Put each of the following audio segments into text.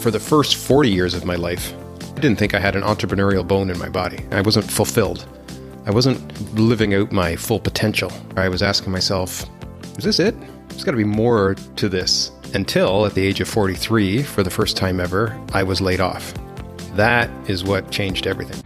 For the first 40 years of my life, I didn't think I had an entrepreneurial bone in my body. I wasn't fulfilled. I wasn't living out my full potential. I was asking myself, is this it? There's got to be more to this. Until at the age of 43, for the first time ever, I was laid off. That is what changed everything.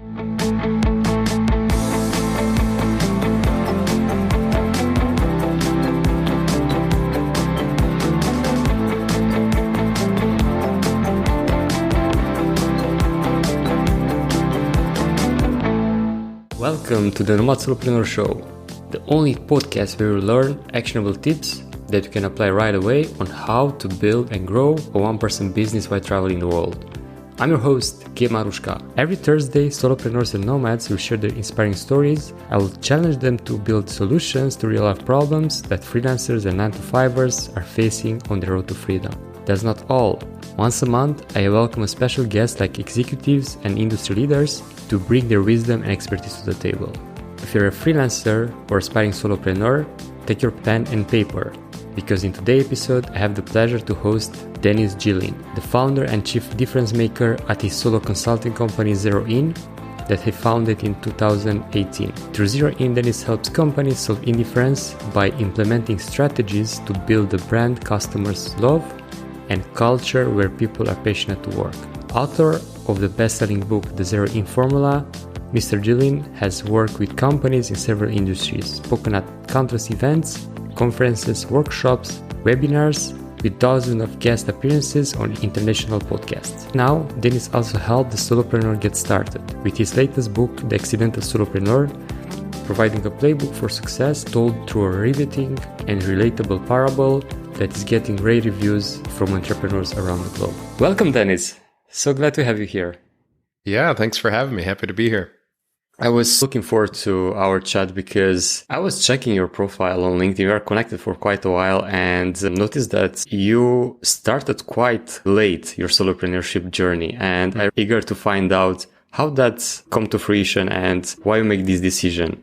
Welcome to the Nomad Solopreneur Show, the only podcast where you learn actionable tips that you can apply right away on how to build and grow a one-person business while traveling the world. I'm your host, Marushka. Every Thursday, solopreneurs and nomads will share their inspiring stories. I will challenge them to build solutions to real-life problems that freelancers and 9-to-5ers are facing on the road to freedom. That's not all. Once a month, I welcome a special guest like executives and industry leaders to bring their wisdom and expertise to the table. If you're a freelancer or aspiring solopreneur, take your pen and paper, because in today's episode, I have the pleasure to host Dennis Geelen, the founder and chief difference maker at his solo consulting company Zero In that he founded in 2018. Through Zero In, Dennis helps companies solve indifference by implementing strategies to build a brand customers love and culture where people are passionate to work. Author of the best-selling book, The Zero In Formula, Mr. Geelen has worked with companies in several industries, spoken at countless events, conferences, workshops, webinars, with dozens of guest appearances on international podcasts. Now, Dennis also helped the solopreneur get started with his latest book, The Accidental Solopreneur, providing a playbook for success told through a riveting and relatable parable that is getting rave reviews from entrepreneurs around the globe. Welcome, Dennis. So glad to have you here. Yeah, thanks for having me. Happy to be here. I was looking forward to our chat because I was checking your profile on LinkedIn. We are connected for quite a while and noticed that you started quite late your solopreneurship journey. And I'm eager to find out how that's come to fruition and why you make this decision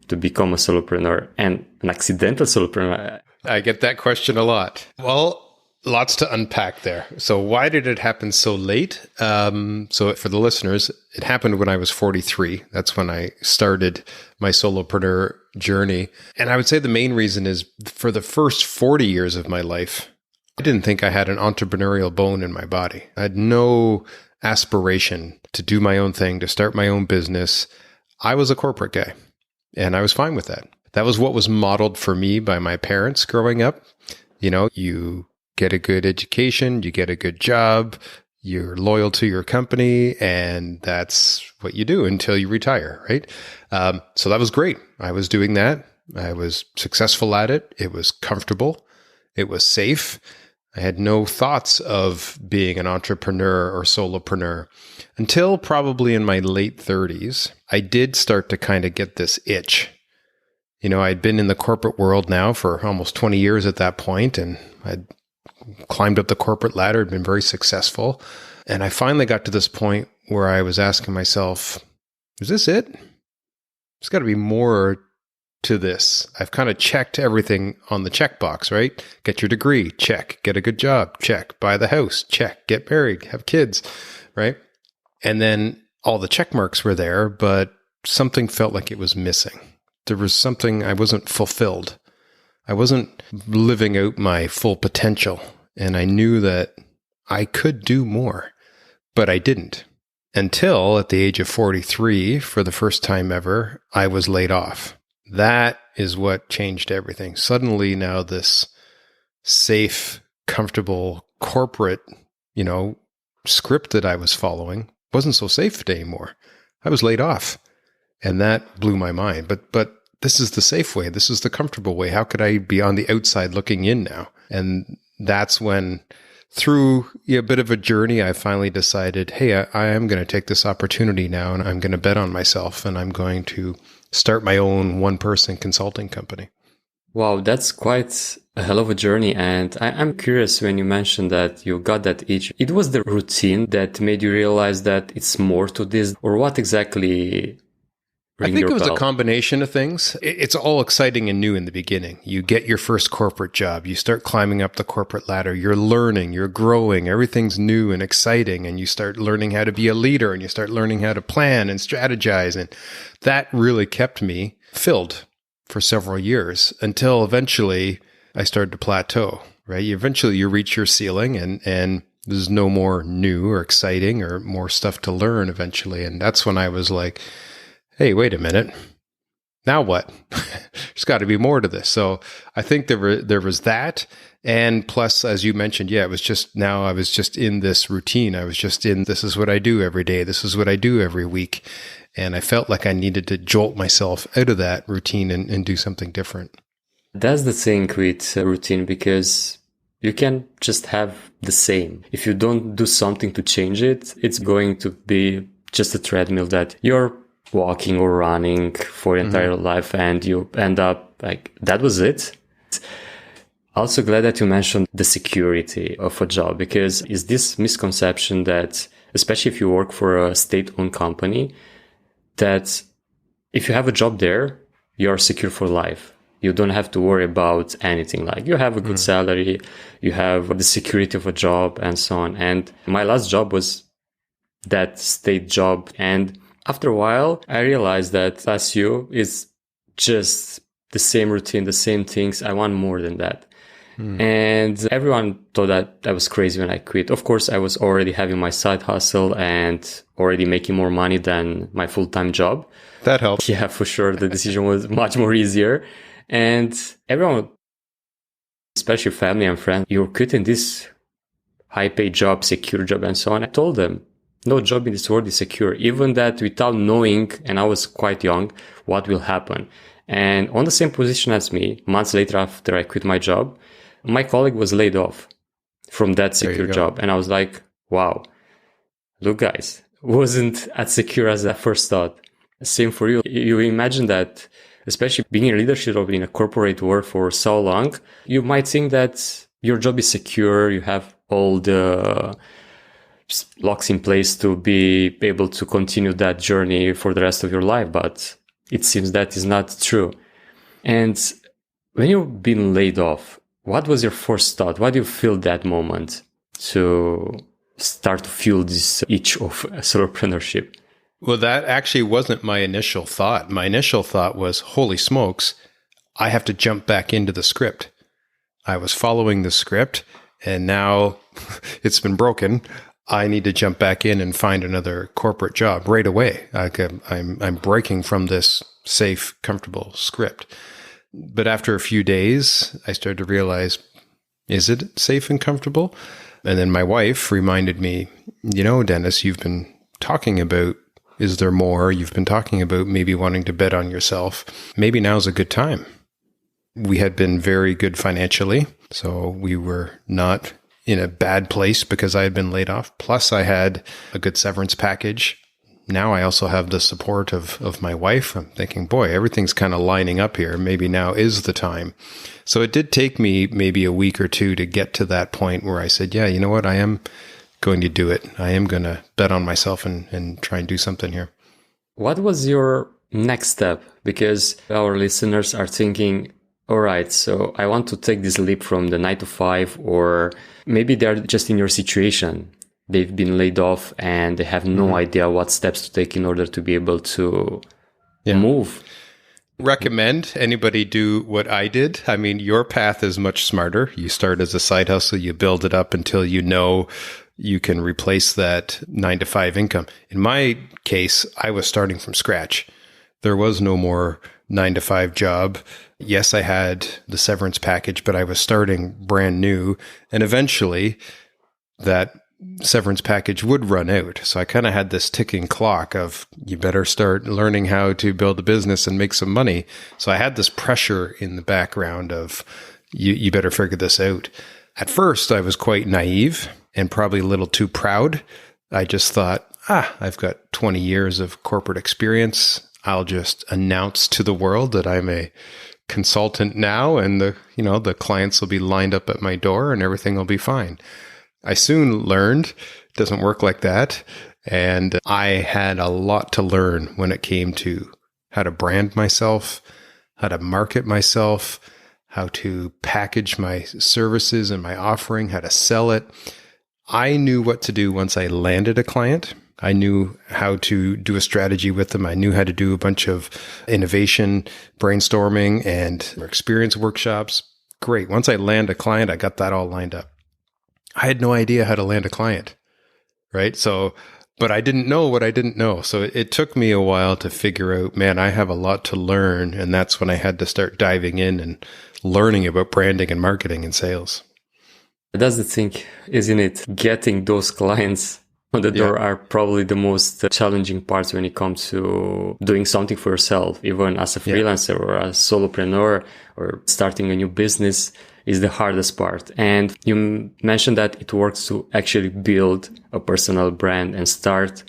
to become a solopreneur and an accidental solopreneur. I get that question a lot. Well, lots to unpack there. So why did it happen so late? So for the listeners, it happened when I was 43. That's when I started my solopreneur journey. And I would say the main reason is for the first 40 years of my life, I didn't think I had an entrepreneurial bone in my body. I had no aspiration to do my own thing, to start my own business. I was a corporate guy and I was fine with that. That was what was modeled for me by my parents growing up. You know, you get a good education, you get a good job, you're loyal to your company, and that's what you do until you retire, right? So that was great. I was doing that. I was successful at it. It was comfortable. It was safe. I had no thoughts of being an entrepreneur or solopreneur until probably in my late 30s. I did start to kind of get this itch. You know, I'd been in the corporate world now for almost 20 years at that point, and I'd climbed up the corporate ladder, had been very successful. And I finally got to this point where I was asking myself, is this it? There's got to be more to this. I've kind of checked everything on the checkbox, right? Get your degree, check. Get a good job, check. Buy the house, check. Get married, have kids, right? And then all the check marks were there, but something felt like it was missing. There was something, I wasn't fulfilled. I wasn't living out my full potential, and I knew that I could do more, but I didn't. Until at the age of 43, for the first time ever, I was laid off. That is what changed everything. Suddenly now this safe, comfortable corporate, script that I was following wasn't so safe anymore. I was laid off, and that blew my mind. But this is the safe way. This is the comfortable way. How could I be on the outside looking in now? And that's when, through a bit of a journey, I finally decided, hey, I am going to take this opportunity now, and I'm going to bet on myself, and I'm going to start my own one-person consulting company. Wow, that's quite a hell of a journey. And I'm curious, when you mentioned that you got that itch, it was the routine that made you realize that it's more to this, or what exactly I think it was a combination of things. It's all exciting and new in the beginning. You get your first corporate job. You start climbing up the corporate ladder. You're learning, you're growing. Everything's new and exciting. And you start learning how to be a leader, and you start learning how to plan and strategize. And that really kept me filled for several years until eventually I started to plateau, right? Eventually you reach your ceiling, and there's no more new or exciting or more stuff to learn eventually. And that's when I was like, hey, wait a minute. Now what? There's got to be more to this. So I think there was that. And plus, as you mentioned, I was just in this routine. I was just in, this is what I do every day. This is what I do every week. And I felt like I needed to jolt myself out of that routine and do something different. That's the thing with routine, because you can just have the same. If you don't do something to change it, it's going to be just a treadmill that you're walking or running for your entire life, and you end up like, that was it. Also glad that you mentioned the security of a job, because is this misconception that, especially if you work for a state-owned company, that if you have a job there, you're secure for life. You don't have to worry about anything. Like, you have a good salary, you have the security of a job, and so on. And my last job was that state job. And after a while, I realized that as you is just the same routine, the same things. I want more than that. And everyone thought that I was crazy when I quit. Of course, I was already having my side hustle and already making more money than my full-time job. That helped. Yeah, for sure. The decision was much more easier. And everyone, especially family and friends, you're quitting this high-paid job, secure job, and so on. I told them, no job in this world is secure. Even that, without knowing, and I was quite young, what will happen. And on the same position as me, months later after I quit my job, my colleague was laid off from that secure job. And I was like, wow, look guys, wasn't as secure as I first thought. Same for you. You imagine that, especially being in leadership or in a corporate world for so long, you might think that your job is secure. You have all the locks in place to be able to continue that journey for the rest of your life. But it seems that is not true. And when you've been laid off, what was your first thought? Why do you feel that moment to start to feel this itch of solopreneurship? Well, that actually wasn't my initial thought. My initial thought was, holy smokes, I have to jump back into the script. I was following the script, and now it's been broken. I need to jump back in and find another corporate job right away. I'm breaking from this safe, comfortable script. But after a few days, I started to realize, is it safe and comfortable? And then my wife reminded me, Dennis, you've been talking about, is there more? You've been talking about maybe wanting to bet on yourself. Maybe now's a good time. We had been very good financially, so we were not in a bad place because I had been laid off. Plus, I had a good severance package. Now I also have the support of my wife. I'm thinking, boy, everything's kind of lining up here. Maybe now is the time. So it did take me maybe a week or two to get to that point where I said, yeah, you know what? I am going to do it. I am going to bet on myself and try and do something here. What was your next step? Because our listeners are thinking, all right, so I want to take this leap from the 9 to 5, or maybe they're just in your situation. They've been laid off and they have no idea what steps to take in order to be able to move. Recommend anybody do what I did. I mean, your path is much smarter. You start as a side hustle, you build it up until you know you can replace that 9 to 5 income. In my case, I was starting from scratch. There was no more 9 to 5 job. Yes, I had the severance package, but I was starting brand new. And eventually that severance package would run out. So I kind of had this ticking clock of, you better start learning how to build a business and make some money. So I had this pressure in the background of, you better figure this out. At first, I was quite naive and probably a little too proud. I just thought, I've got 20 years of corporate experience. I'll just announce to the world that I'm a consultant now, and the clients will be lined up at my door and everything will be fine. I soon learned it doesn't work like that. And I had a lot to learn when it came to how to brand myself, how to market myself, how to package my services and my offering, how to sell it. I knew what to do once I landed a client. I knew how to do a strategy with them. I knew how to do a bunch of innovation, brainstorming, and experience workshops. Great. Once I land a client, I got that all lined up. I had no idea how to land a client, right? But I didn't know what I didn't know. So it took me a while to figure out, man, I have a lot to learn. And that's when I had to start diving in and learning about branding and marketing and sales. That's the thing, isn't it? Getting those clients on the door are probably the most challenging parts when it comes to doing something for yourself, even as a freelancer or a solopreneur or starting a new business is the hardest part. And you mentioned that it works to actually build a personal brand and start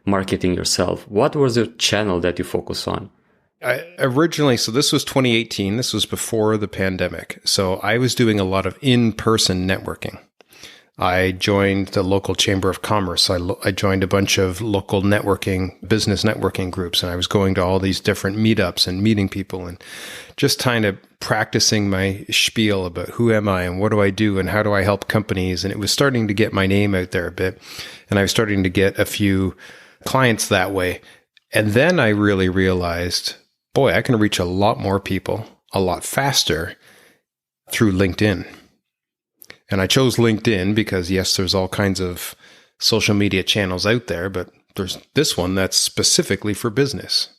marketing yourself. What was the channel that you focus on? Originally, so this was 2018. This was before the pandemic. So I was doing a lot of in-person networking. I joined the local chamber of commerce. I joined a bunch of local business networking groups, and I was going to all these different meetups and meeting people and just kind of practicing my spiel about who am I and what do I do and how do I help companies. And it was starting to get my name out there a bit. And I was starting to get a few clients that way. And then I really realized, boy, I can reach a lot more people a lot faster through LinkedIn. And I chose LinkedIn because, yes, there's all kinds of social media channels out there, but there's this one that's specifically for business,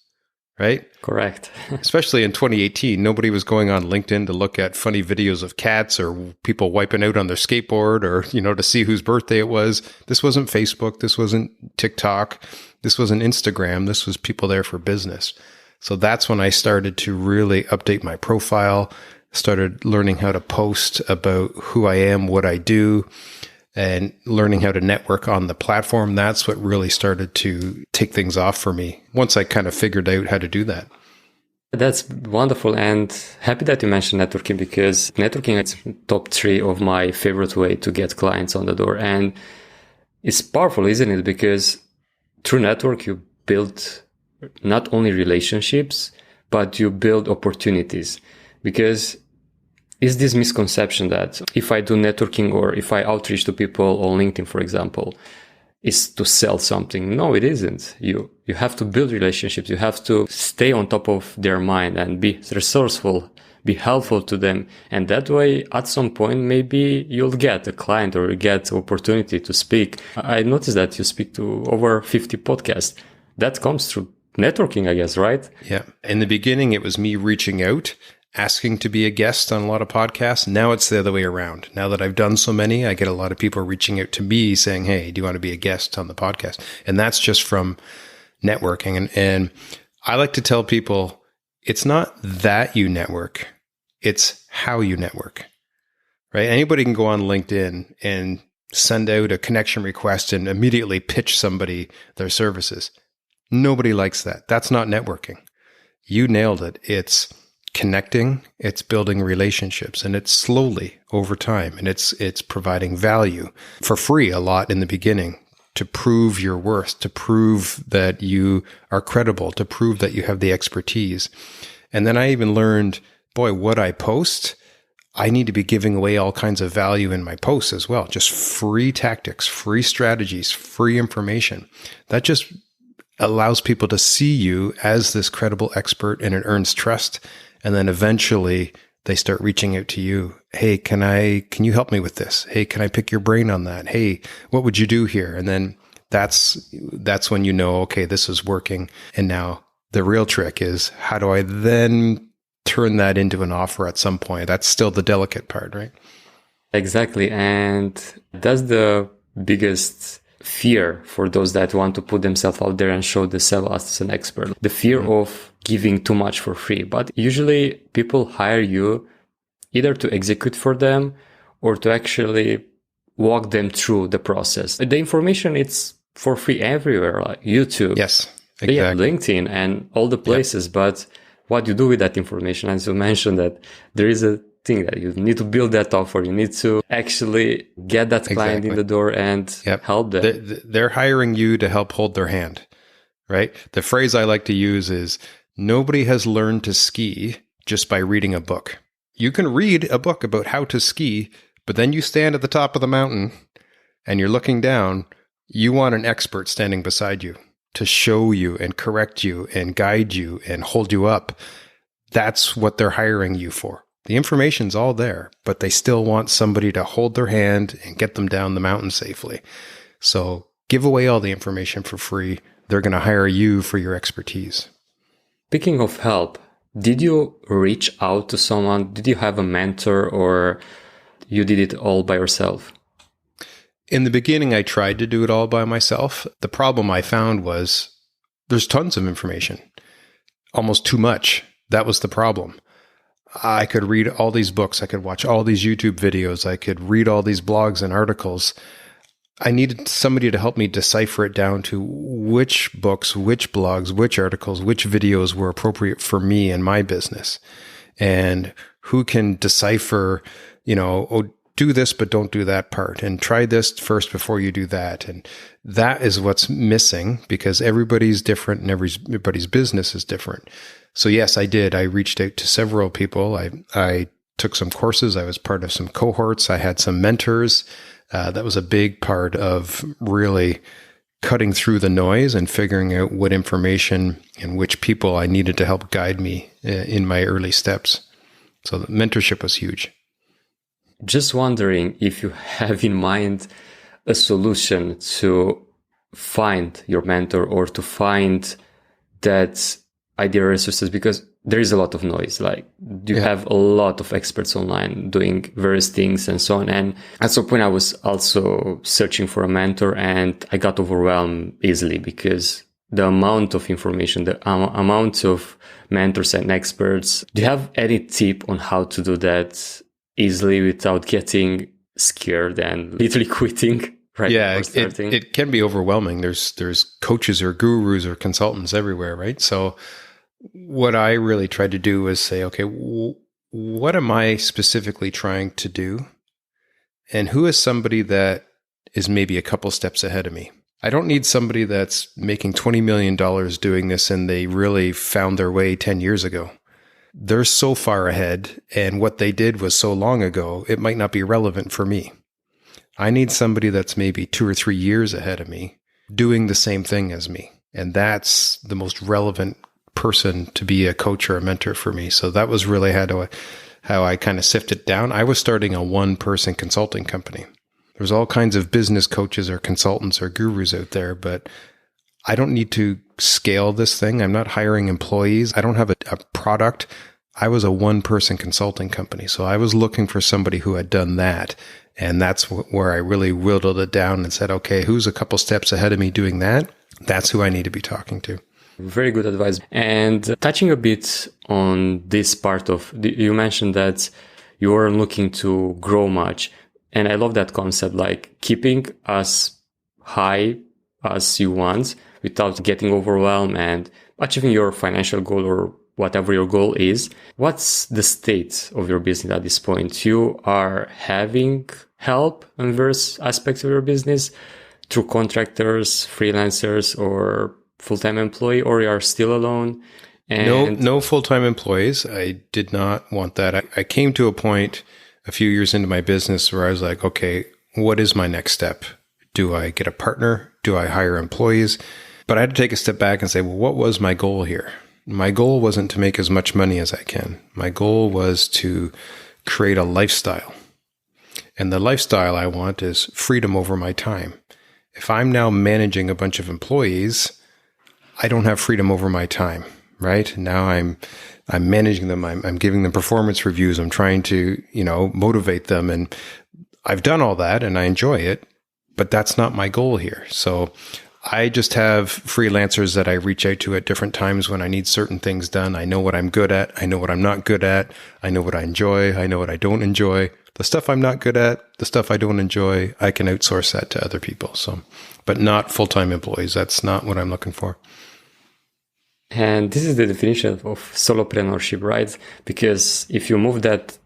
right? Correct. Especially in 2018, nobody was going on LinkedIn to look at funny videos of cats or people wiping out on their skateboard or, to see whose birthday it was. This wasn't Facebook. This wasn't TikTok. This wasn't Instagram. This was people there for business. So that's when I started to really update my profile, started learning how to post about who I am, what I do, and learning how to network on the platform. That's what really started to take things off for me once I kind of figured out how to do that. That's wonderful, and happy that you mentioned networking, because networking is top 3 of my favorite way to get clients on the door. And it's powerful, isn't it? Because through network, you build not only relationships, but you build opportunities. Because is this misconception that if I do networking or if I outreach to people on LinkedIn, for example, is to sell something? No, it isn't. You have to build relationships. You have to stay on top of their mind and be resourceful, be helpful to them. And that way, at some point, maybe you'll get a client or get opportunity to speak. I noticed that you speak to over 50 podcasts. That comes through networking, I guess, right? Yeah. In the beginning, it was me reaching out, asking to be a guest on a lot of podcasts. Now it's the other way around. Now that I've done so many, I get a lot of people reaching out to me saying, hey, do you want to be a guest on the podcast? And that's just from networking. And I like to tell people, it's not that you network, it's how you network, right? Anybody can go on LinkedIn and send out a connection request and immediately pitch somebody their services. Nobody likes that. That's not networking. You nailed it. It's connecting, it's building relationships, and it's slowly over time, and it's providing value for free a lot in the beginning to prove your worth, to prove that you are credible, to prove that you have the expertise. And then I even learned, boy, what I post, I need to be giving away all kinds of value in my posts as well. Just free tactics, free strategies, free information. That just allows people to see you as this credible expert, and it earns trust. And then eventually they start reaching out to you. Hey, can you help me with this? Hey, can I pick your brain on that? Hey, what would you do here? And then that's when you know, okay, this is working. And now the real trick is, how do I then turn that into an offer at some point? That's still the delicate part, right? Exactly. And that's the biggest fear for those that want to put themselves out there and show themselves as an expert. The fear of giving too much for free. But usually people hire you either to execute for them or to actually walk them through the process. The information, it's for free everywhere, like YouTube. Yes, exactly. Yeah, LinkedIn and all the places. Yep. But what you do with that information, as you mentioned, that there is a thing that you need to build that offer. You need to actually get that client in the door and help them. They're hiring you to help hold their hand, right? The phrase I like to use is, Nobody has learned to ski just by reading a book. You can read a book about how to ski, but then you stand at the top of the mountain and you're looking down. You want an expert standing beside you to show you and correct you and guide you and hold you up. That's what they're hiring you for. The information's all there, but they still want somebody to hold their hand and get them down the mountain safely. So give away all the information for free. They're going to hire you for your expertise. Speaking of help, did you reach out to someone? Did you have a mentor, or you did it all by yourself? In the beginning, I tried to do it all by myself. The problem I found was there's tons of information, almost too much. That was the problem. I could read all these books. I could watch all these YouTube videos. I could read all these blogs and articles. I needed somebody to help me decipher it down to which books, which blogs, which articles, which videos were appropriate for me and my business. And who can decipher, do this, but don't do that part. And try this first before you do that. And that is what's missing, because everybody's different and everybody's business is different. So yes, I did. I reached out to several people. I took some courses. I was part of some cohorts. I had some mentors. That was a big part of really cutting through the noise and figuring out what information and which people I needed to help guide me in my early steps. So the mentorship was huge. Just wondering if you have in mind a solution to find your mentor or to find that ideal resources, because there is a lot of noise. Like you have a lot of experts online doing various things and so on. And at some point I was also searching for a mentor, and I got overwhelmed easily because the amount of information, the amount of mentors and experts. Do you have any tip on how to do that easily without getting scared and literally quitting? Right. Yeah, it can be overwhelming. There's coaches or gurus or consultants everywhere, right? So what I really tried to do was say, okay, what am I specifically trying to do? And who is somebody that is maybe a couple steps ahead of me? I don't need somebody that's making $20 million doing this and they really found their way 10 years ago. They're so far ahead, and what they did was so long ago, it might not be relevant for me. I need somebody that's maybe 2 or 3 years ahead of me doing the same thing as me. And that's the most relevant person to be a coach or a mentor for me. So that was really how I kind of sifted down. I was starting a one-person consulting company. There's all kinds of business coaches or consultants or gurus out there, but I don't need to scale this thing. I'm not hiring employees. I don't have a product. I was a one-person consulting company. So I was looking for somebody who had done that. And that's where I really whittled it down and said, okay, who's a couple steps ahead of me doing that? That's who I need to be talking to. Very good advice. And touching a bit on this part of, you mentioned that you weren't looking to grow much. And I love that concept, like keeping as high as you want without getting overwhelmed and achieving your financial goal or whatever your goal is. What's the state of your business at this point? You are having help in various aspects of your business through contractors, freelancers, or full-time employee, or you are still alone? And No full-time employees. I did not want that. I came to a point a few years into my business where I was like, okay, what is my next step? Do I get a partner? Do I hire employees? But I had to take a step back and say, well, what was my goal here? My goal wasn't to make as much money as I can. My goal was to create a lifestyle. And the lifestyle I want is freedom over my time. If I'm now managing a bunch of employees, I don't have freedom over my time, right? Now I'm managing them. I'm giving them performance reviews. I'm trying to, motivate them. And I've done all that and I enjoy it, but that's not my goal here. So I just have freelancers that I reach out to at different times when I need certain things done. I know what I'm good at. I know what I'm not good at. I know what I enjoy. I know what I don't enjoy. The stuff I'm not good at, the stuff I don't enjoy, I can outsource that to other people. So, but not full-time employees. That's not what I'm looking for. And this is the definition of solopreneurship, right? Because if you move that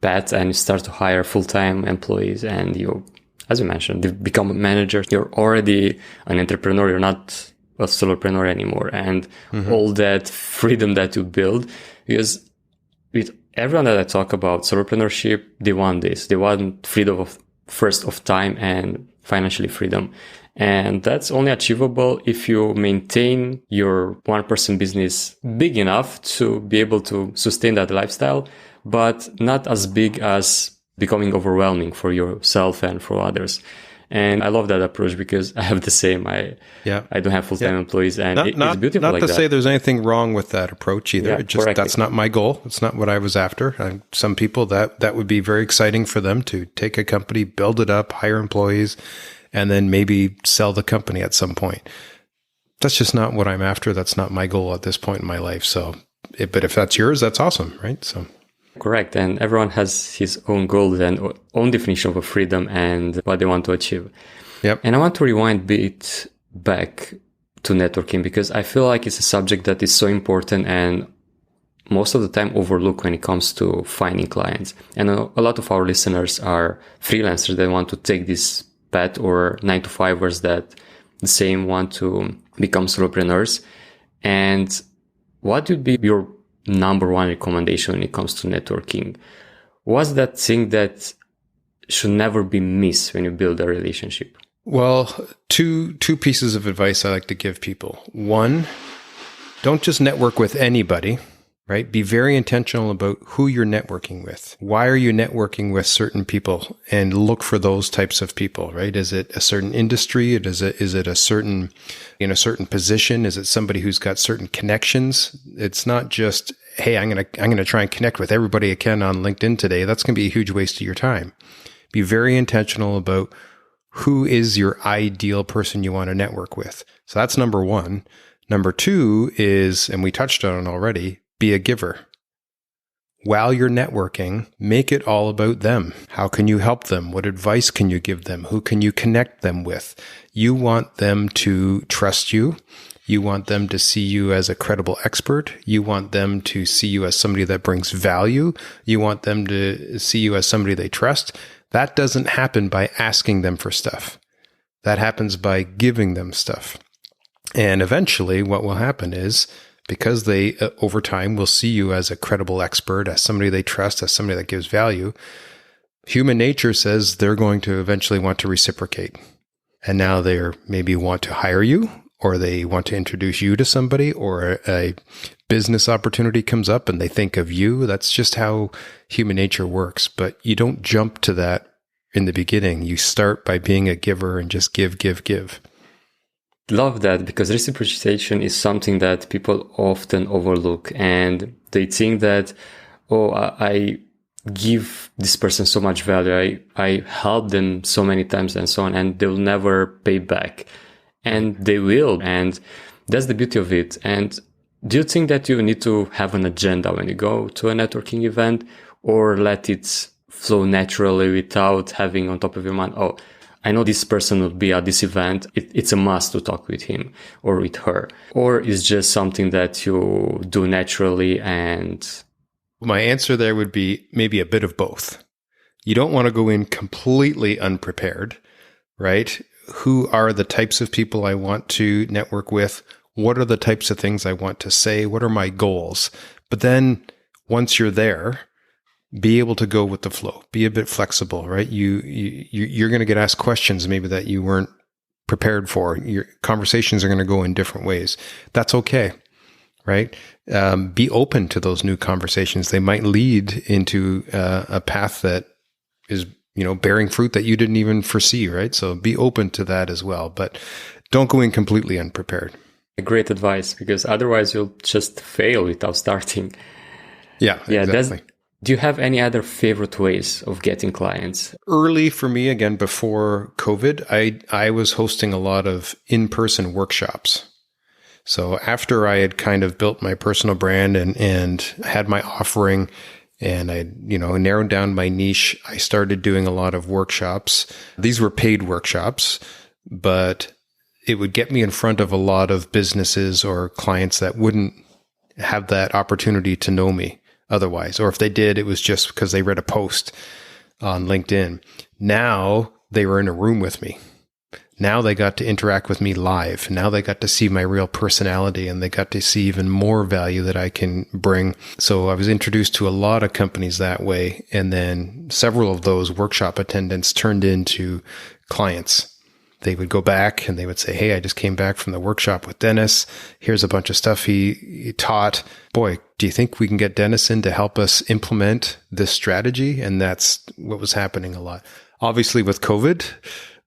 path and you start to hire full-time employees and you, as you mentioned, become a manager, you're already an entrepreneur. You're not a solopreneur anymore, and all that freedom that you build. Because with everyone that I talk about solopreneurship, they want this. They want freedom of time and financially freedom. And that's only achievable if you maintain your one-person business big enough to be able to sustain that lifestyle, but not as big as becoming overwhelming for yourself and for others. And I love that approach because I have the same. I don't have full-time employees, and it's beautiful. Not like to that. say there's anything wrong with that approach either. Yeah, It just that's not my goal. It's not what I was after. Some people that would be very exciting for them to take a company, build it up, hire employees, and then maybe sell the company at some point. That's just not what I'm after. That's not my goal at this point in my life. So, but if that's yours, that's awesome, right? So. Correct. And everyone has his own goals and own definition of freedom and what they want to achieve. Yep. And I want to rewind a bit back to networking because I feel like it's a subject that is so important and most of the time overlooked when it comes to finding clients. And a lot of our listeners are freelancers that want to take this path, or 9-to-5ers that the same want to become solopreneurs. And what would be your number one recommendation when it comes to networking? What's that thing that should never be missed when you build a relationship? Well, two pieces of advice I like to give people. One, don't just network with anybody, right? Be very intentional about who you're networking with. Why are you networking with certain people? And look for those types of people, right? Is it a certain industry? Is it a certain, in a certain position? Is it somebody who's got certain connections? It's not just, hey, I'm going to try and connect with everybody I can on LinkedIn today. That's going to be a huge waste of your time. Be very intentional about who is your ideal person you want to network with. So that's number one. Number two is, and we touched on it already, be a giver. While you're networking, make it all about them. How can you help them? What advice can you give them? Who can you connect them with? You want them to trust you. You want them to see you as a credible expert. You want them to see you as somebody that brings value. You want them to see you as somebody they trust. That doesn't happen by asking them for stuff. That happens by giving them stuff. And eventually what will happen is, because they, over time, will see you as a credible expert, as somebody they trust, as somebody that gives value, human nature says they're going to eventually want to reciprocate. And now they maybe want to hire you, or they want to introduce you to somebody, or a business opportunity comes up and they think of you. That's just how human nature works. But you don't jump to that in the beginning. You start by being a giver and just give. Love that, because reciprocation is something that people often overlook, and they think that, I give this person so much value, I help them so many times and so on, and they'll never pay back. And they will, and that's the beauty of it. And do you think that you need to have an agenda when you go to a networking event, or let it flow naturally without having on top of your mind, I know this person will be at this event. It's a must to talk with him or with her. Or is just something that you do naturally? And my answer there would be maybe a bit of both. You don't want to go in completely unprepared, right? Who are the types of people I want to network with? What are the types of things I want to say? What are my goals? But then once you're there, be able to go with the flow. Be a bit flexible, right? You're going to get asked questions maybe that you weren't prepared for. Your conversations are going to go in different ways. That's okay, right? Be open to those new conversations. They might lead into a path that is, bearing fruit that you didn't even foresee, right? So be open to that as well, but don't go in completely unprepared. Great advice, because otherwise you'll just fail without starting. Yeah, exactly. Do you have any other favorite ways of getting clients? Early for me, again, before COVID, I was hosting a lot of in-person workshops. So after I had kind of built my personal brand and had my offering, and I, narrowed down my niche, I started doing a lot of workshops. These were paid workshops, but it would get me in front of a lot of businesses or clients that wouldn't have that opportunity to know me otherwise. Or if they did, it was just because they read a post on LinkedIn. Now they were in a room with me. Now they got to interact with me live. Now they got to see my real personality, and they got to see even more value that I can bring. So I was introduced to a lot of companies that way. And then several of those workshop attendants turned into clients. They would go back and they would say, hey, I just came back from the workshop with Dennis. Here's a bunch of stuff he taught. Boy, do you think we can get Dennis in to help us implement this strategy? And that's what was happening a lot. Obviously, with COVID,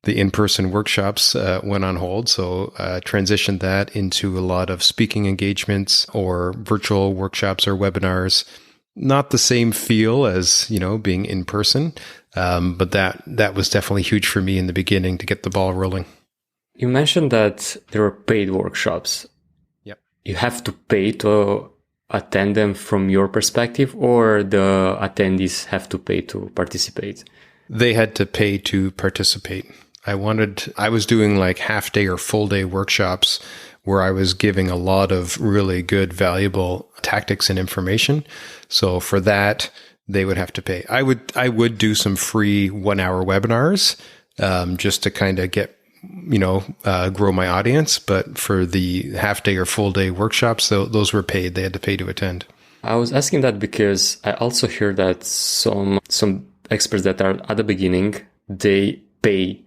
the in-person workshops went on hold. So transitioned that into a lot of speaking engagements or virtual workshops or webinars. Not the same feel as, being in person. But that was definitely huge for me in the beginning to get the ball rolling. You mentioned that there were paid workshops. Yep. You have to pay to attend them from your perspective, or the attendees have to pay to participate? They had to pay to participate. I was doing like half day or full day workshops where I was giving a lot of really good, valuable tactics and information. So for that, they would have to pay. I would do some free 1-hour webinars, just to kind of get, grow my audience. But for the half day or full day workshops, those were paid. They had to pay to attend. I was asking that because I also hear that some experts that are at the beginning, they pay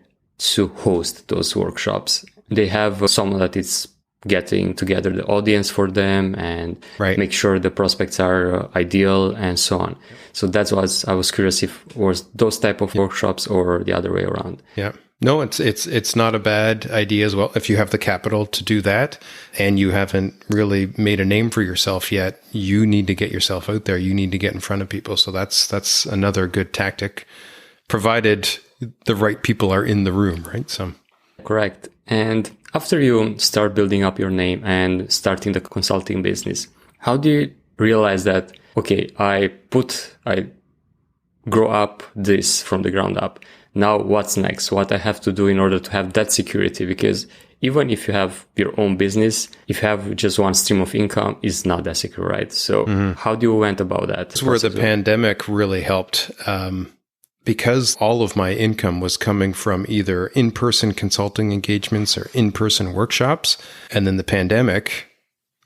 to host those workshops. They have someone that is getting together the audience for them and make sure the prospects are ideal and so on. So that's what I was curious if it was those type of workshops or the other way around. Yeah. No, it's not a bad idea as well. If you have the capital to do that and you haven't really made a name for yourself yet, you need to get yourself out there. You need to get in front of people. So that's another good tactic, provided the right people are in the room, right? So correct. And after you start building up your name and starting the consulting business, how do you realize that, okay, I grow up this from the ground up. Now what's next? What I have to do in order to have that security? Because even if you have your own business, if you have just one stream of income, it's not that secure, right? So how do you went about that? That's where the pandemic really helped. Because all of my income was coming from either in-person consulting engagements or in-person workshops, and then the pandemic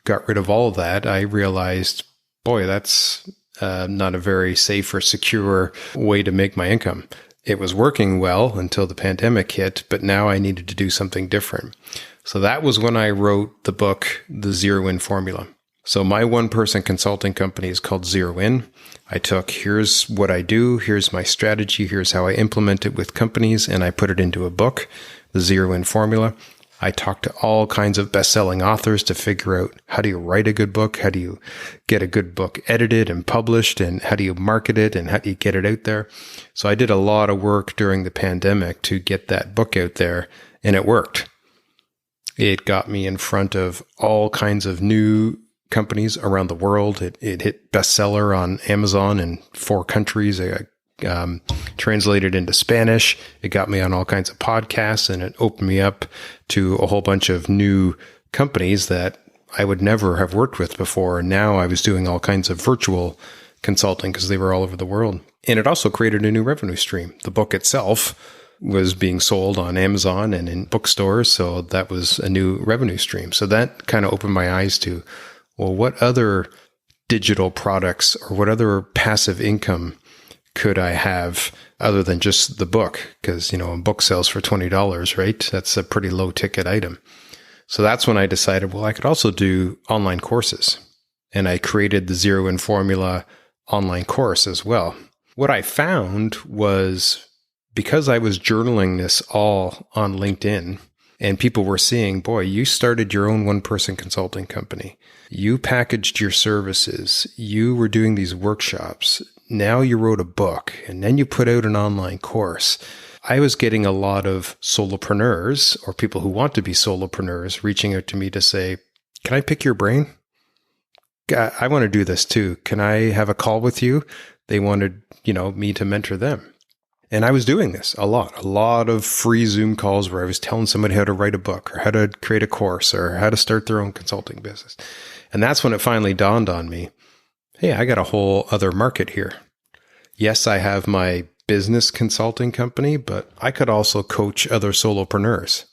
got rid of all of that, I realized, boy, that's not a very safe or secure way to make my income. It was working well until the pandemic hit, but now I needed to do something different. So that was when I wrote the book, The Zero In Formula. So my one-person consulting company is called Zero In. I took, here's what I do, here's my strategy, here's how I implement it with companies, and I put it into a book, The Zero In Formula. I talked to all kinds of best-selling authors to figure out, how do you write a good book? How do you get a good book edited and published? And how do you market it? And how do you get it out there? So I did a lot of work during the pandemic to get that book out there, and it worked. It got me in front of all kinds of new companies around the world. It hit bestseller on Amazon in 4 countries. It translated into Spanish. It got me on all kinds of podcasts, and it opened me up to a whole bunch of new companies that I would never have worked with before. And now I was doing all kinds of virtual consulting because they were all over the world. And it also created a new revenue stream. The book itself was being sold on Amazon and in bookstores. So that was a new revenue stream. So that kind of opened my eyes to, well, what other digital products or what other passive income could I have other than just the book? Because, a book sells for $20, right? That's a pretty low ticket item. So that's when I decided, well, I could also do online courses. And I created the Zero In Formula online course as well. What I found was, because I was journaling this all on LinkedIn, and people were seeing, boy, you started your own one-person consulting company. You packaged your services. You were doing these workshops. Now you wrote a book, and then you put out an online course. I was getting a lot of solopreneurs or people who want to be solopreneurs reaching out to me to say, can I pick your brain? I want to do this too. Can I have a call with you? They wanted, me to mentor them. And I was doing this a lot of free Zoom calls where I was telling somebody how to write a book or how to create a course or how to start their own consulting business. And that's when it finally dawned on me, hey, I got a whole other market here. Yes, I have my business consulting company, but I could also coach other solopreneurs.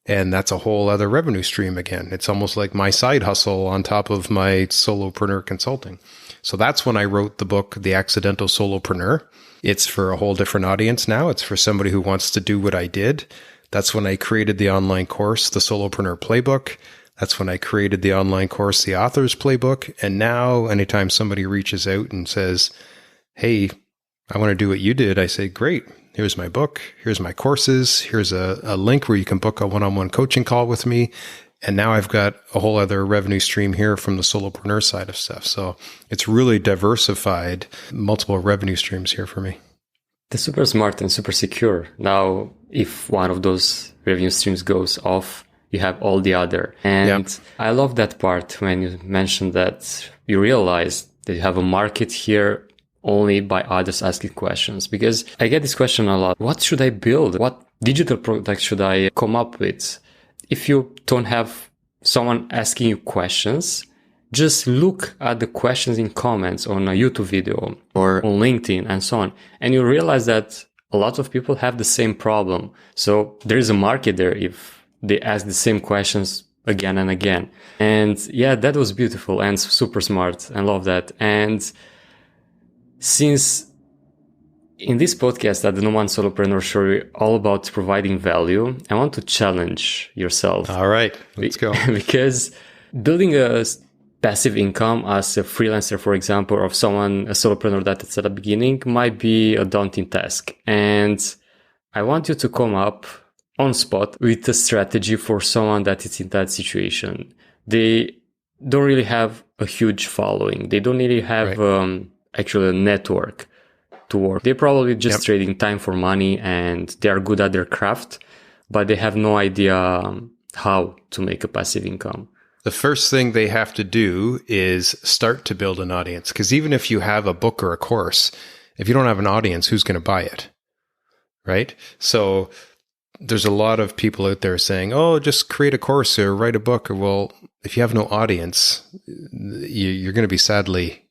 And that's a whole other revenue stream again. It's almost like my side hustle on top of my solopreneur consulting. So that's when I wrote the book, The Accidental Solopreneur. It's for a whole different audience now. It's for somebody who wants to do what I did. That's when I created the online course, the Solopreneur Playbook. That's when I created the online course, the Author's Playbook. And now anytime somebody reaches out and says, hey, I want to do what you did, I say, great. Here's my book. Here's my courses. Here's a link where you can book a one-on-one coaching call with me. And now I've got a whole other revenue stream here from the solopreneur side of stuff. So it's really diversified multiple revenue streams here for me. That's super smart and super secure. Now, if one of those revenue streams goes off, you have all the other. And I love that part when you mentioned that you realize that you have a market here only by others asking questions, because I get this question a lot. What should I build? What digital product should I come up with? If you don't have someone asking you questions, just look at the questions in comments on a YouTube video or on LinkedIn and so on. And you realize that a lot of people have the same problem. So there is a market there if they ask the same questions again and again. And yeah, that was beautiful and super smart. I love that. And since in this podcast at the Nomad Solopreneur Show, we're all about providing value, I want to challenge yourself. All right, let's go. Because building a passive income as a freelancer, for example, or someone, a solopreneur that's at the beginning, might be a daunting task. And I want you to come up on spot with a strategy for someone that is in that situation. They don't really have a huge following. They don't really have actually a network to work. They're probably just trading time for money and they are good at their craft, but they have no idea how to make a passive income. The first thing they have to do is start to build an audience. Because even if you have a book or a course, if you don't have an audience, who's going to buy it? Right? So there's a lot of people out there saying, oh, just create a course or write a book. Or, well, if you have no audience, you're going to be sadly,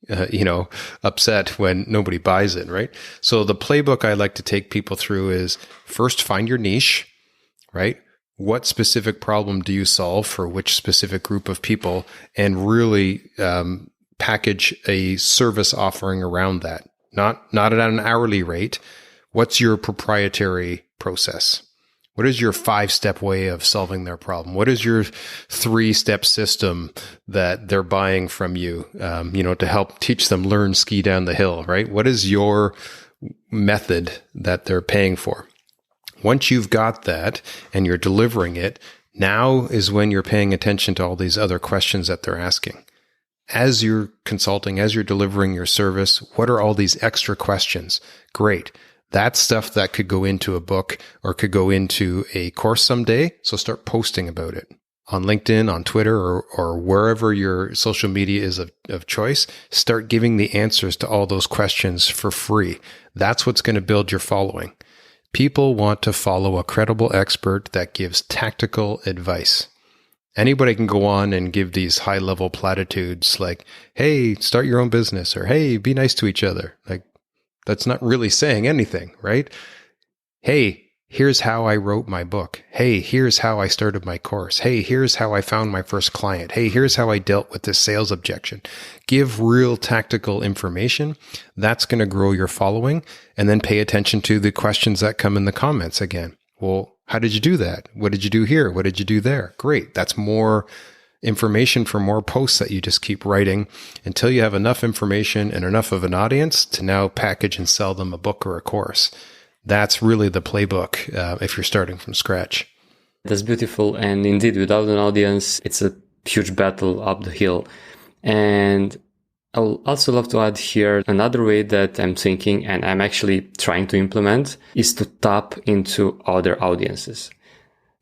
upset when nobody buys it, right? So the playbook I like to take people through is first find your niche, right? What specific problem do you solve for which specific group of people, and really package a service offering around that. Not at an hourly rate. What's your proprietary process? What is your 5-step way of solving their problem? What is your 3-step system that they're buying from you, to help teach them learn ski down the hill, right? What is your method that they're paying for? Once you've got that and you're delivering it, now is when you're paying attention to all these other questions that they're asking. As you're consulting, as you're delivering your service, what are all these extra questions? Great. That's stuff that could go into a book or could go into a course someday. So start posting about it on LinkedIn, on Twitter, or wherever your social media is of choice. Start giving the answers to all those questions for free. That's what's going to build your following. People want to follow a credible expert that gives tactical advice. Anybody can go on and give these high-level platitudes like, hey, start your own business, or hey, be nice to each other. Like, that's not really saying anything, right? Hey, here's how I wrote my book. Hey, here's how I started my course. Hey, here's how I found my first client. Hey, here's how I dealt with this sales objection. Give real tactical information. That's going to grow your following. And then pay attention to the questions that come in the comments again. Well, how did you do that? What did you do here? What did you do there? Great. That's more information for more posts that you just keep writing until you have enough information and enough of an audience to now package and sell them a book or a course. That's really the playbook if you're starting from scratch. That's beautiful. And indeed, without an audience, it's a huge battle up the hill. And I would also love to add here another way that I'm thinking and I'm actually trying to implement is to tap into other audiences.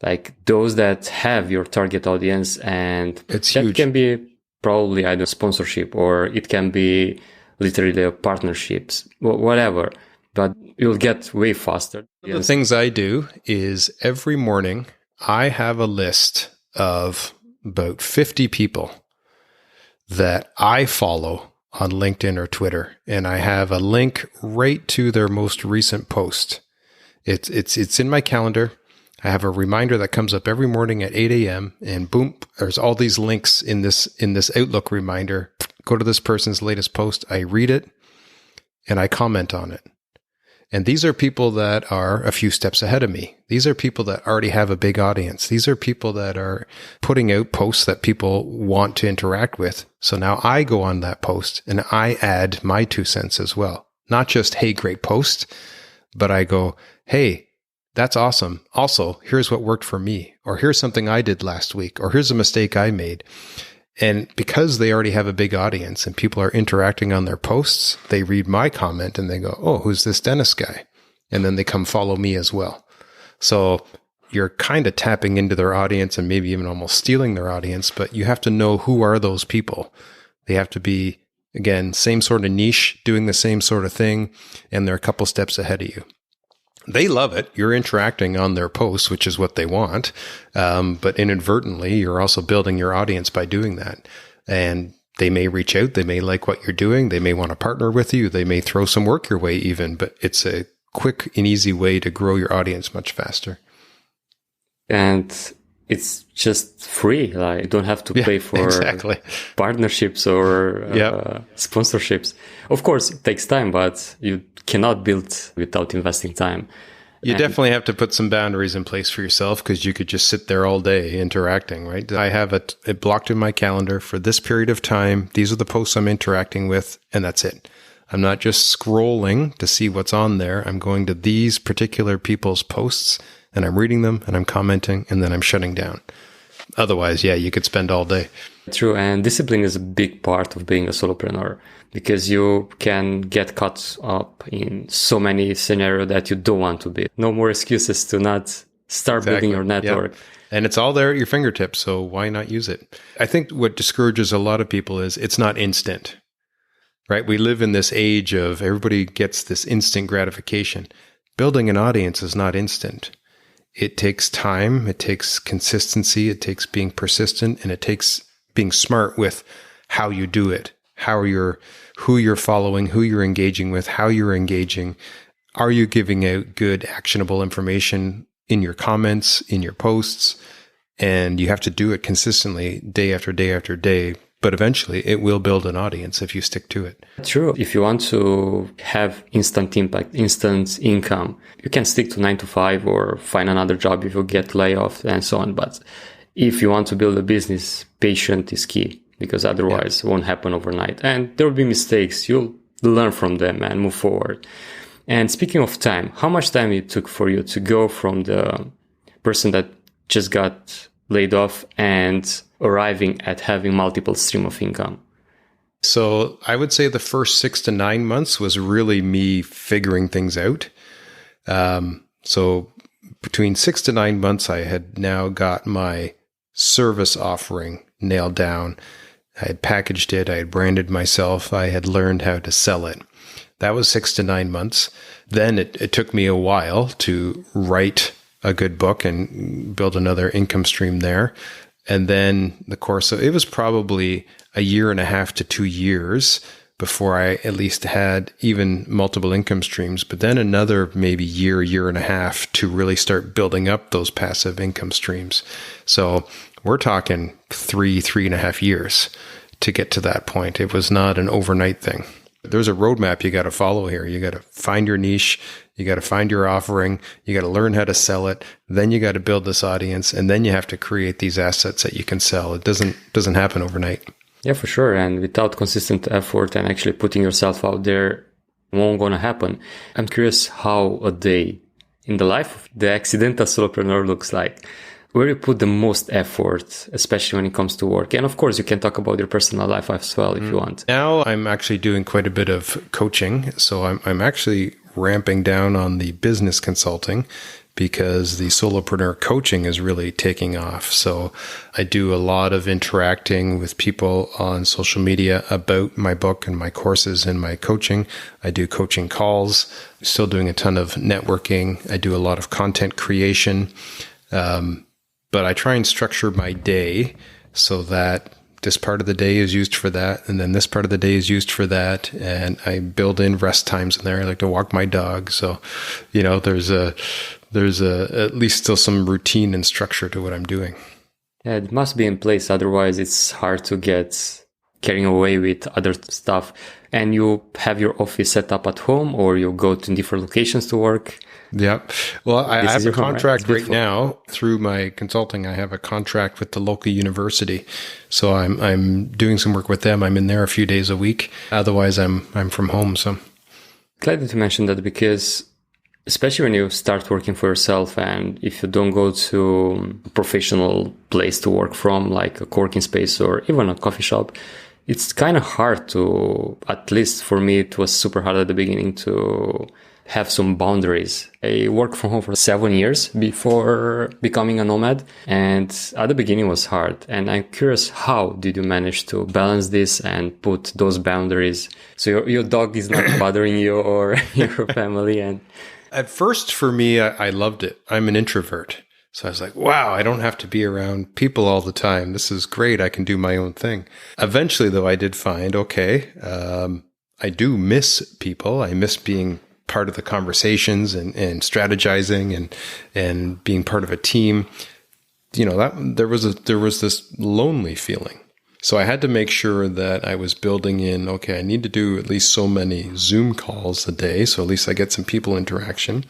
Like those that have your target audience, and it's that huge. Can be probably either sponsorship or it can be literally partnerships, whatever, but you'll get way faster. One of the things I do is every morning I have a list of about 50 people that I follow on LinkedIn or Twitter, and I have a link right to their most recent post. It's in my calendar. I have a reminder that comes up every morning at 8 a.m. and boom, there's all these links in this Outlook reminder. Go to this person's latest post. I read it and I comment on it. And these are people that are a few steps ahead of me. These are people that already have a big audience. These are people that are putting out posts that people want to interact with. So now I go on that post and I add my 2 cents as well. Not just, hey, great post, but I go, hey, that's awesome. Also, here's what worked for me, or here's something I did last week, or here's a mistake I made. And because they already have a big audience and people are interacting on their posts, they read my comment and they go, oh, who's this Dennis guy? And then they come follow me as well. So you're kind of tapping into their audience and maybe even almost stealing their audience, but you have to know who are those people. They have to be, again, same sort of niche, doing the same sort of thing, and they're a couple steps ahead of you. They love it. You're interacting on their posts, which is what they want. But inadvertently, you're also building your audience by doing that. And they may reach out. They may like what you're doing. They may want to partner with you. They may throw some work your way even, but it's a quick and easy way to grow your audience much faster. And it's just free. Like, you don't have to pay for partnerships or sponsorships. Of course, it takes time, but you cannot build without investing time. You definitely have to put some boundaries in place for yourself, because you could just sit there all day interacting, right? I have it blocked in my calendar for this period of time. These are the posts I'm interacting with, and that's it. I'm not just scrolling to see what's on there. I'm going to these particular people's posts and I'm reading them and I'm commenting and then I'm shutting down. Otherwise, you could spend all day. True. And discipline is a big part of being a solopreneur, because you can get caught up in so many scenarios that you don't want to be. No more excuses to not start building your network. Yep. And it's all there at your fingertips. So why not use it? I think what discourages a lot of people is it's not instant, right? We live in this age of everybody gets this instant gratification. Building an audience is not instant. It takes time, it takes consistency, it takes being persistent, and it takes being smart with how you do it, who you're following, who you're engaging with, how you're engaging. Are you giving out good, actionable information in your comments, in your posts? And you have to do it consistently day after day after day. But eventually it will build an audience if you stick to it. True. If you want to have instant impact, instant income, you can stick to 9 to 5 or find another job if you get layoff and so on. But if you want to build a business, patience is key, because otherwise it won't happen overnight. And there will be mistakes. You'll learn from them and move forward. And speaking of time, how much time it took for you to go from the person that just got laid off and arriving at having multiple stream of income? So I would say the first 6 to 9 months was really me figuring things out. So between 6 to 9 months, I had now got my service offering nailed down. I had packaged it. I had branded myself. I had learned how to sell it. That was 6 to 9 months. Then it took me a while to write a good book and build another income stream there. And then the course of it was probably 1.5 to 2 years before I at least had even multiple income streams, but then another maybe year and a half to really start building up those passive income streams. So we're talking 3.5 years to get to that point. It was not an overnight thing. There's a roadmap you got to follow here. You got to find your niche. You got to find your offering. You got to learn how to sell it. Then you got to build this audience, and then you have to create these assets that you can sell. It doesn't happen overnight. Yeah, for sure. And without consistent effort and actually putting yourself out there, it won't gonna happen. I'm curious how a day in the life of the accidental solopreneur looks like. Where you put the most effort, especially when it comes to work. And of course, you can talk about your personal life as well if you want. Now I'm actually doing quite a bit of coaching. So I'm actually ramping down on the business consulting because the solopreneur coaching is really taking off. So I do a lot of interacting with people on social media about my book and my courses and my coaching. I do coaching calls, still doing a ton of networking. I do a lot of content creation. But I try and structure my day so that this part of the day is used for that, and then this part of the day is used for that. And I build in rest times in there. I like to walk my dog. So, there's at least still some routine and structure to what I'm doing. Yeah, it must be in place. Otherwise, it's hard to get carrying away with other stuff. And you have your office set up at home, or you go to different locations to work. Yeah. Well, I have a contract home, right now through my consulting. I have a contract with the local university. So I'm doing some work with them. I'm in there a few days a week. Otherwise, I'm from home. So glad that you mentioned that, because especially when you start working for yourself, and if you don't go to a professional place to work from, like a co-working space or even a coffee shop, it's kind of hard to, at least for me, it was super hard at the beginning to have some boundaries. I worked from home for 7 years before becoming a nomad, and at the beginning was hard. And I'm curious, how did you manage to balance this and put those boundaries so your dog is not bothering you or your family? And at first, for me, I loved it. I'm an introvert. So I was like, wow, I don't have to be around people all the time. This is great. I can do my own thing. Eventually, though, I did find, I do miss people. I miss being part of the conversations and strategizing and being part of a team. That there was this lonely feeling. So I had to make sure that I was building in, I need to do at least so many Zoom calls a day. So at least I get some people interaction.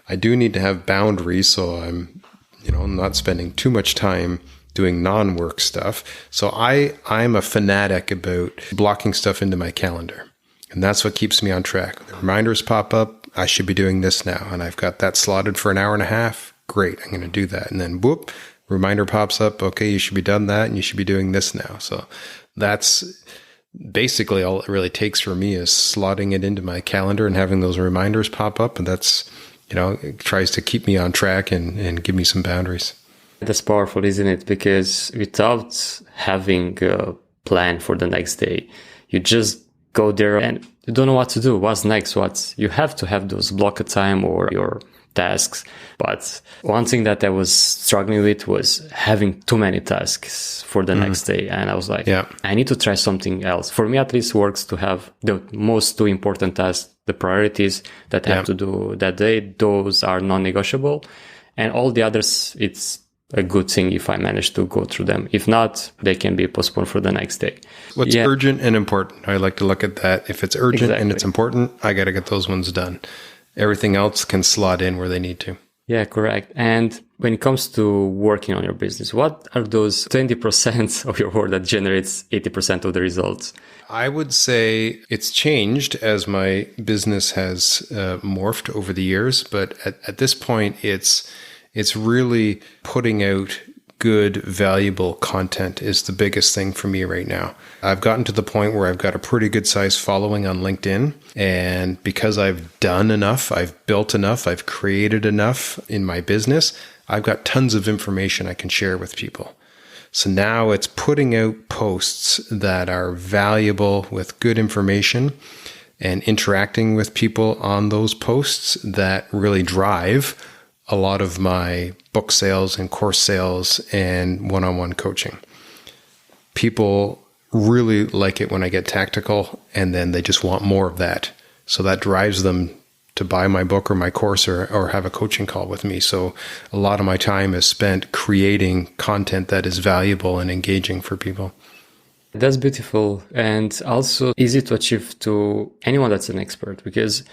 I do need to have boundaries. So I'm, not spending too much time doing non-work stuff. So I'm a fanatic about blocking stuff into my calendar. And that's what keeps me on track. The reminders pop up. I should be doing this now. And I've got that slotted for an hour and a half. Great. I'm going to do that. And then whoop, reminder pops up. Okay, you should be done that. And you should be doing this now. So that's basically all it really takes for me, is slotting it into my calendar and having those reminders pop up. And that's, it tries to keep me on track and give me some boundaries. That's powerful, isn't it? Because without having a plan for the next day, you just go there and you don't know what to do. What's next? You have to have those block of time or your tasks. But one thing that I was struggling with was having too many tasks for the next day. And I was like, I need to try something else. For me, at least, works to have the most two important tasks, the priorities that I have to do that day. Those are non-negotiable. And all the others, it's a good thing if I manage to go through them. If not, they can be postponed for the next day. What's urgent and important? I like to look at that. If it's urgent and it's important, I got to get those ones done. Everything else can slot in where they need to. Yeah, correct. And when it comes to working on your business, what are those 20% of your work that generates 80% of the results? I would say it's changed as my business has morphed over the years. But at this point, it's really putting out good, valuable content is the biggest thing for me right now. I've gotten to the point where I've got a pretty good size following on LinkedIn. And because I've done enough, I've built enough, I've created enough in my business, I've got tons of information I can share with people. So now it's putting out posts that are valuable with good information and interacting with people on those posts that really drive a lot of my book sales and course sales and one-on-one coaching. People really like it when I get tactical, and then they just want more of that. So that drives them to buy my book or my course or have a coaching call with me. So a lot of my time is spent creating content that is valuable and engaging for people. That's beautiful, and also easy to achieve to anyone that's an expert, because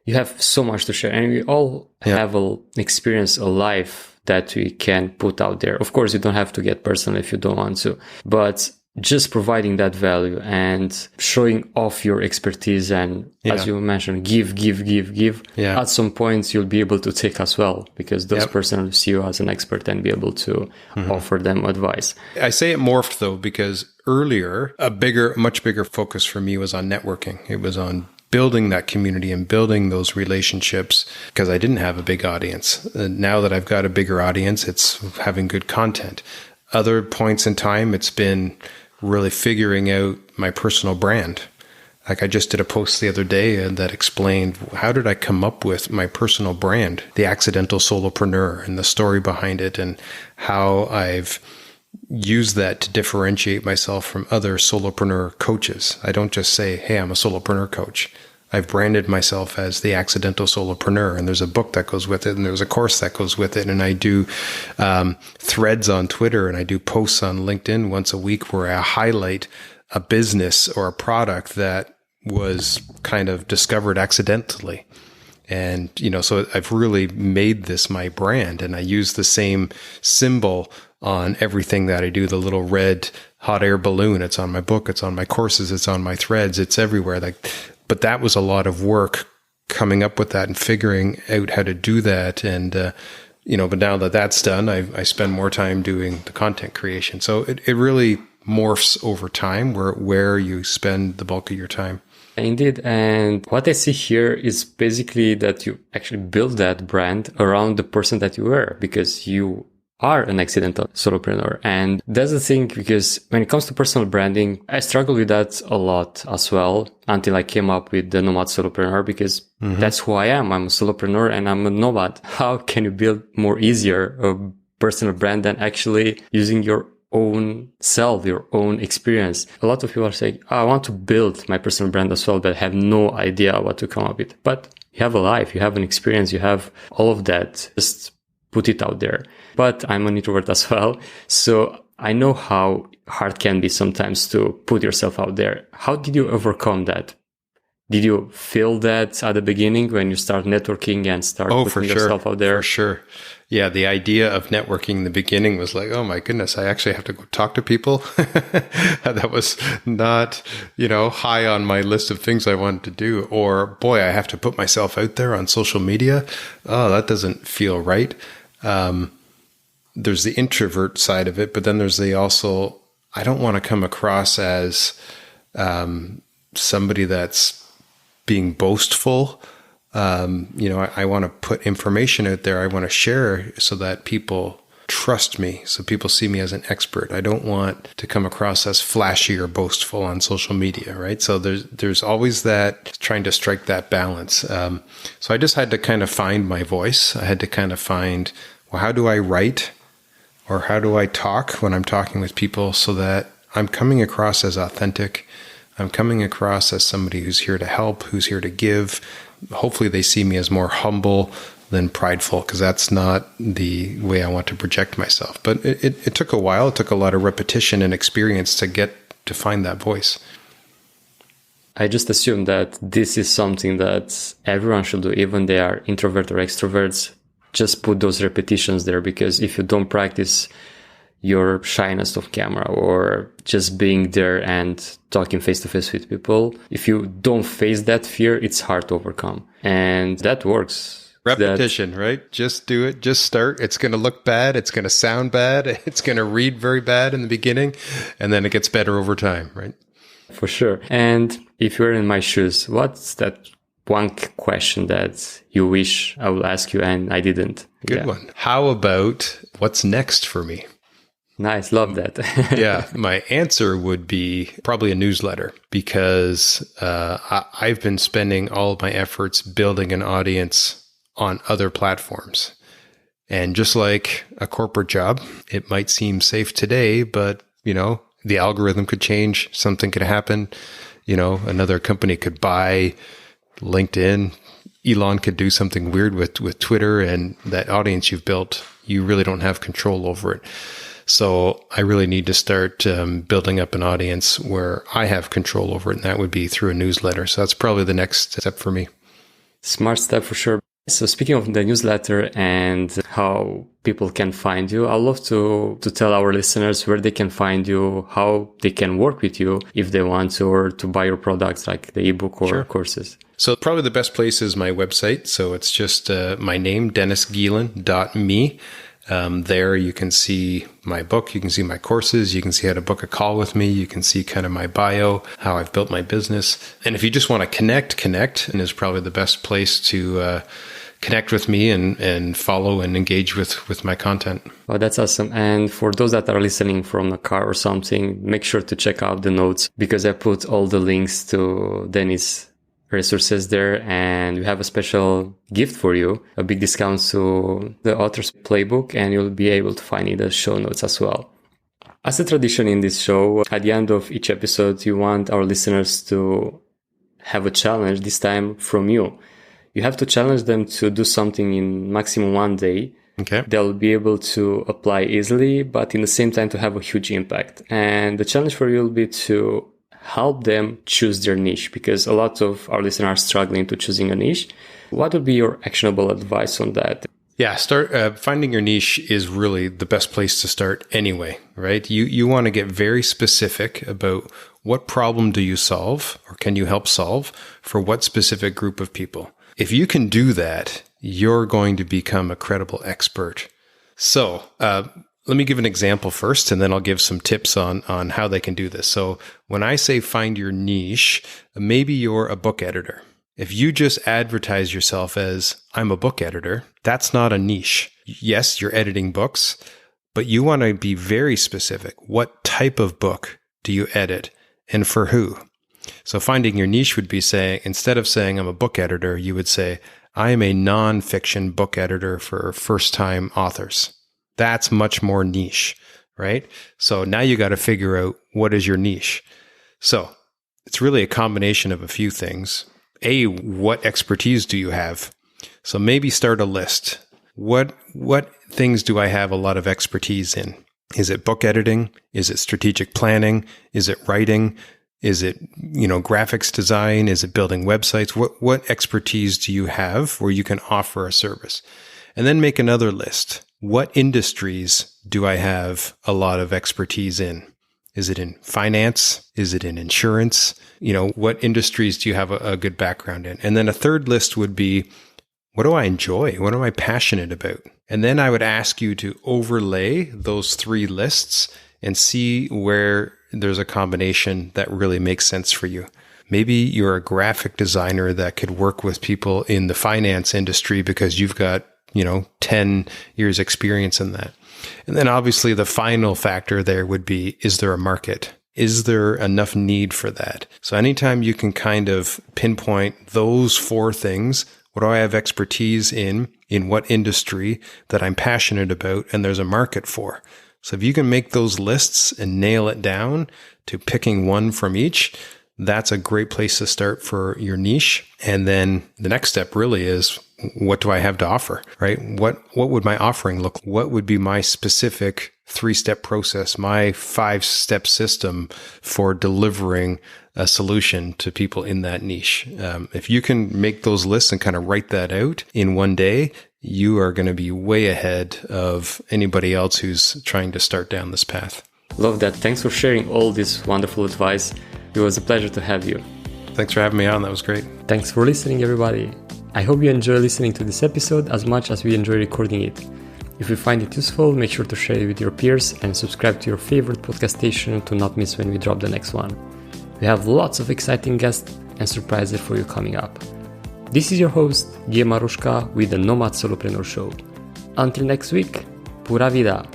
you have so much to share, and we all have an experience, a life that we can put out there. Of course, you don't have to get personal if you don't want to, but just providing that value and showing off your expertise and, as you mentioned, give. At some point, you'll be able to take as well, because those persons will see you as an expert and be able to offer them advice. I say it morphed, though, because earlier, much bigger focus for me was on networking. It was on building that community and building those relationships, because I didn't have a big audience. Now that I've got a bigger audience, it's having good content. Other points in time, it's been really figuring out my personal brand. Like I just did a post the other day that explained how did I come up with my personal brand, the Accidental Solopreneur, and the story behind it, and how I've use that to differentiate myself from other solopreneur coaches. I don't just say, hey, I'm a solopreneur coach. I've branded myself as the Accidental Solopreneur, and there's a book that goes with it, and there's a course that goes with it, and I do threads on Twitter, and I do posts on LinkedIn once a week where I highlight a business or a product that was kind of discovered accidentally. And, so I've really made this my brand, and I use the same symbol on everything that I do, the little red hot air balloon. It's on my book, it's on my courses, it's on my threads, it's everywhere. But that was a lot of work coming up with that and figuring out how to do that. And, but now that that's done, I spend more time doing the content creation. So it really morphs over time where you spend the bulk of your time. Indeed. And what I see here is basically that you actually build that brand around the person that you were, because you are an accidental solopreneur. And that's the thing, because when it comes to personal branding, I struggle with that a lot as well until I came up with the Nomad Solopreneur, because that's who I am. I'm a solopreneur and I'm a nomad. How can you build more easier a personal brand than actually using your own self, your own experience? A lot of people are saying, I want to build my personal brand as well, but have no idea what to come up with. But you have a life, you have an experience, you have all of that. Just put it out there. But I'm an introvert as well, so I know how hard it can be sometimes to put yourself out there. How did you overcome that? Did you feel that at the beginning when you start networking and start putting yourself out there? For sure. Yeah, the idea of networking in the beginning was like, oh my goodness, I actually have to go talk to people. That was not, high on my list of things I wanted to do. Or, boy, I have to put myself out there on social media. Oh, that doesn't feel right. There's the introvert side of it, but then there's I don't want to come across as somebody that's being boastful. I want to put information out there. I want to share so that people trust me, so people see me as an expert. I don't want to come across as flashy or boastful on social media, right? So there's always that, trying to strike that balance. So I just had to kind of find my voice. I had to kind of find, well, how do I write or how do I talk when I'm talking with people so that I'm coming across as authentic. I'm coming across as somebody who's here to help, who's here to give. Hopefully they see me as more humble than prideful, because that's not the way I want to project myself. But it took a while. It took a lot of repetition and experience to find that voice. I just assume that this is something that everyone should do, even they are introvert or extroverts. Just put those repetitions there, because if you don't practice your shyness of camera or just being there and talking face to face with people, if you don't face that fear, it's hard to overcome. And that works. Repetition, right? Just do it. Just start. It's going to look bad. It's going to sound bad. It's going to read very bad in the beginning, and then it gets better over time, right? For sure. And if you're in my shoes, what's that one question that you wish I would ask you and I didn't? Good one. How about what's next for me? Nice. Love that. Yeah. My answer would be probably a newsletter, because I've been spending all of my efforts building an audience on other platforms. And just like a corporate job, it might seem safe today, but, the algorithm could change. Something could happen. Another company could buy LinkedIn. Elon could do something weird with Twitter, and that audience you've built, you really don't have control over it. So I really need to start building up an audience where I have control over it, and that would be through a newsletter. So that's probably the next step for me. Smart step for sure. So speaking of the newsletter and how people can find you, I'd love to tell our listeners where they can find you, how they can work with you if they want to, or to buy your products like the ebook or courses. So probably the best place is my website. So it's just my name, dennisgeelen.me. There you can see my book, you can see my courses, you can see how to book a call with me, you can see kind of my bio, how I've built my business. And if you just want to connect, and is probably the best place to connect with me and follow and engage with my content. Oh, that's awesome. And for those that are listening from a car or something, make sure to check out the notes, because I put all the links to Dennis' resources there, and we have a special gift for you, a big discount to the author's playbook, and you'll be able to find it in the show notes as well. As a tradition in this show, at the end of each episode, you want our listeners to have a challenge, this time from you. You have to challenge them to do something in maximum 1 day. Okay. They'll be able to apply easily, but in the same time to have a huge impact. And the challenge for you will be to help them choose their niche, because a lot of our listeners are struggling to choosing a niche. What would be your actionable advice on that? Yeah, finding your niche is really the best place to start anyway, right? You want to get very specific about what problem do you solve or can you help solve for what specific group of people. If you can do that, you're going to become a credible expert. So let me give an example first, and then I'll give some tips on how they can do this. So when I say find your niche, maybe you're a book editor. If you just advertise yourself as, I'm a book editor, that's not a niche. Yes, you're editing books, but you want to be very specific. What type of book do you edit and for who? So finding your niche would be saying, instead of saying I'm a book editor, you would say, I am a nonfiction book editor for first-time authors. That's much more niche, right? So now you got to figure out what is your niche. So it's really a combination of a few things. A, what expertise do you have? So maybe start a list. What things do I have a lot of expertise in? Is it book editing? Is it strategic planning? Is it writing? Is it, graphics design? Is it building websites? What expertise do you have where you can offer a service? And then make another list. What industries do I have a lot of expertise in? Is it in finance? Is it in insurance? What industries do you have a good background in? And then a third list would be, what do I enjoy? What am I passionate about? And then I would ask you to overlay those 3 lists and see where there's a combination that really makes sense for you. Maybe you're a graphic designer that could work with people in the finance industry because you've got, 10 years experience in that. And then obviously the final factor there would be, is there a market? Is there enough need for that? So anytime you can kind of pinpoint those 4 things, what do I have expertise in what industry that I'm passionate about and there's a market for? So if you can make those lists and nail it down to picking one from each, that's a great place to start for your niche. And then the next step really is, what do I have to offer, right? What would my offering look like? What would be my specific 3-step process, my 5-step system for delivering a solution to people in that niche? If you can make those lists and kind of write that out in 1 day, you are going to be way ahead of anybody else who's trying to start down this path. Love that. Thanks for sharing all this wonderful advice. It was a pleasure to have you. Thanks for having me on. That was great. Thanks for listening, everybody. I hope you enjoy listening to this episode as much as we enjoy recording it. If you find it useful, make sure to share it with your peers and subscribe to your favorite podcast station to not miss when we drop the next one. We have lots of exciting guests and surprises for you coming up. This is your host, Guy Marushka, with the Nomad Solopreneur Show. Until next week, pura vida!